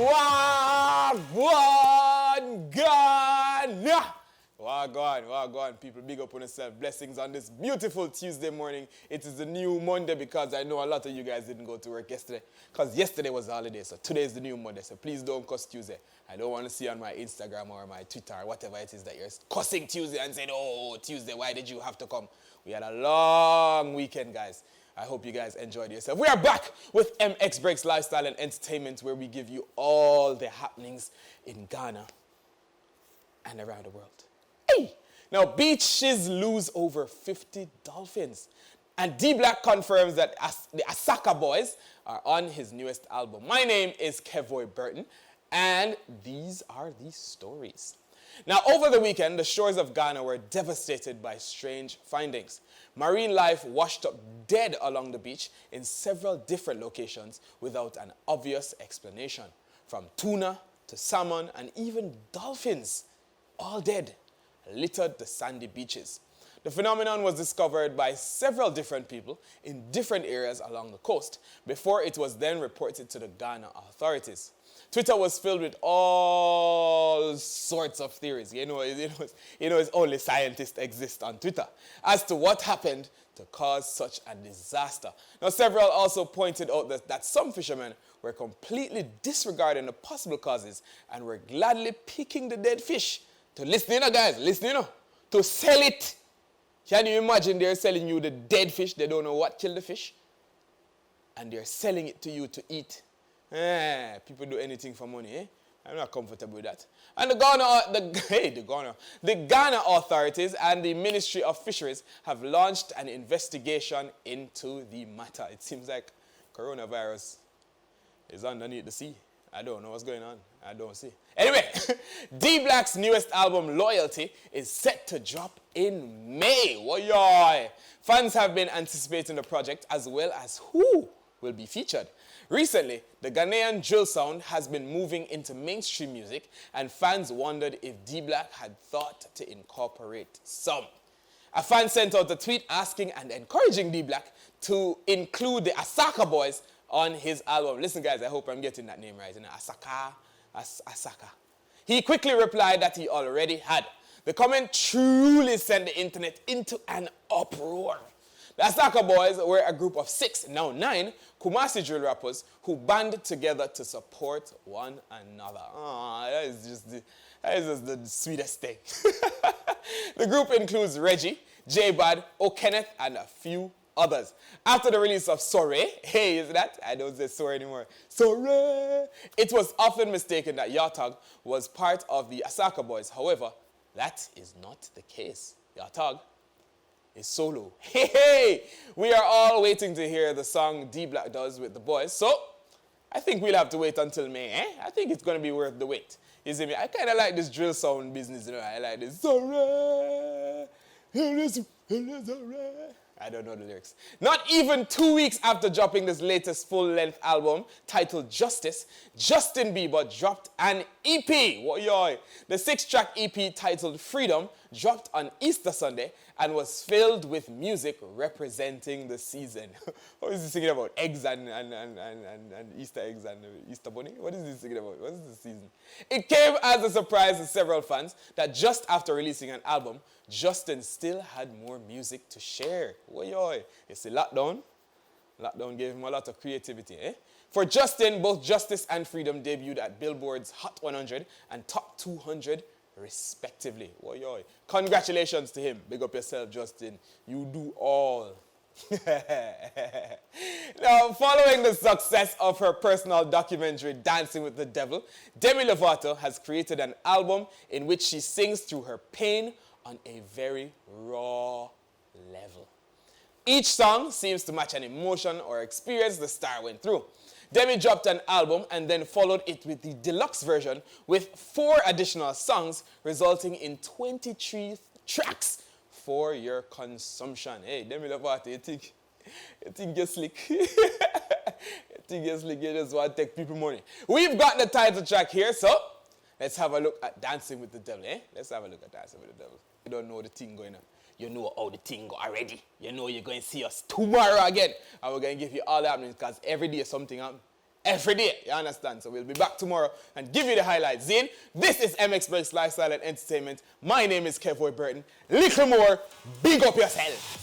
Wagwan Ghana! Wagwan, people, big up on yourself. Blessings on this beautiful Tuesday morning. It is a new Monday because I know a lot of you guys didn't go to work yesterday because yesterday was a holiday, so today is the new Monday, so please don't cuss Tuesday. I don't want to see on my Instagram or my Twitter or whatever it is that you're cussing Tuesday and saying, oh, Tuesday, why did you have to come? We had a long weekend, guys. I hope you guys enjoyed yourself. We are back with MX Breaks Lifestyle and Entertainment, where we give you all the happenings in Ghana and around the world. Hey! Now, beaches lose over 50 dolphins. And D-Black confirms that the Asakaa Boys are on his newest album. My name is Kevoy Burton, and these are the stories. Now, over the weekend, the shores of Ghana were devastated by strange findings. Marine life washed up dead along the beach in several different locations without an obvious explanation. From tuna to salmon and even dolphins, all dead, littered the sandy beaches. The phenomenon was discovered by several different people in different areas along the coast before it was then reported to the Ghana authorities. Twitter was filled with all sorts of theories. You know, it's only scientists exist on Twitter as to what happened to cause such a disaster. Now, several also pointed out that some fishermen were completely disregarding the possible causes and were gladly picking the dead fish to to sell it. Can you imagine they're selling you the dead fish? They don't know what killed the fish. And they're selling it to you to eat. People do anything for money, eh? I'm not comfortable with that. And the Ghana authorities and the Ministry of Fisheries have launched an investigation into the matter. It seems like coronavirus is underneath the sea. I don't know what's going on. I don't see. Anyway, D-Black's newest album, Loyalty, is set to drop in May. Woyoy! Fans have been anticipating the project as well as who will be featured. Recently, the Ghanaian drill sound has been moving into mainstream music, and fans wondered if D-Black had thought to incorporate some. A fan sent out a tweet asking and encouraging D-Black to include the Asakaa Boys on his album. Listen, guys, I hope I'm getting that name right. Asakaa. He quickly replied that he already had. The comment truly sent the internet into an uproar. The Asakaa Boys were a group of 6, now 9, Kumasi drill rappers who banded together to support one another. That is just the sweetest thing. The group includes Reggie, J-Bad, O'Kenneth, and a few others. After the release of Sorry, hey, is that? I don't say sorry anymore. Sorry! It was often mistaken that Yatag was part of the Asakaa Boys. However, that is not the case. Yatag is solo. Hey! We are all waiting to hear the song D-Black does with the boys. So, I think we'll have to wait until May, eh? I think it's going to be worth the wait. You see me? I kind of like this drill sound business, you know? I like this. Sorry! I don't know the lyrics. Not even 2 weeks after dropping this latest full-length album titled Justice, Justin Bieber dropped an EP. The 6-track EP titled Freedom dropped on Easter Sunday and was filled with music representing the season. What is he singing about? Eggs and Easter eggs and Easter bunny? What is he singing about? What is the season? It came as a surprise to several fans that just after releasing an album, Justin still had more music to share. You see, lockdown gave him a lot of creativity, eh? For Justin, both Justice and Freedom debuted at Billboard's Hot 100 and Top 200 respectively. Congratulations to him. Big up yourself, Justin. You do all. Now, following the success of her personal documentary, Dancing with the Devil, Demi Lovato has created an album in which she sings through her pain on a very raw level. Each song seems to match an emotion or experience the star went through. Demi dropped an album and then followed it with the deluxe version with 4 additional songs, resulting in 23 tracks for your consumption. Hey, Demi Lovato, you think you're slick? You think you're slick? You just want to take people money. We've got the title track here, so let's have a look at Dancing with the Devil, eh? Let's have a look at Dancing with the Devil. You don't know the thing going on. You know how the thing go already. You know you're going to see us tomorrow again. And we're going to give you all the happenings because every day something happens. every day. You understand? So we'll be back tomorrow and give you the highlights. Zane, this is MX Breaks Lifestyle and Entertainment. My name is Kevoy Burton. Little more, big up yourself.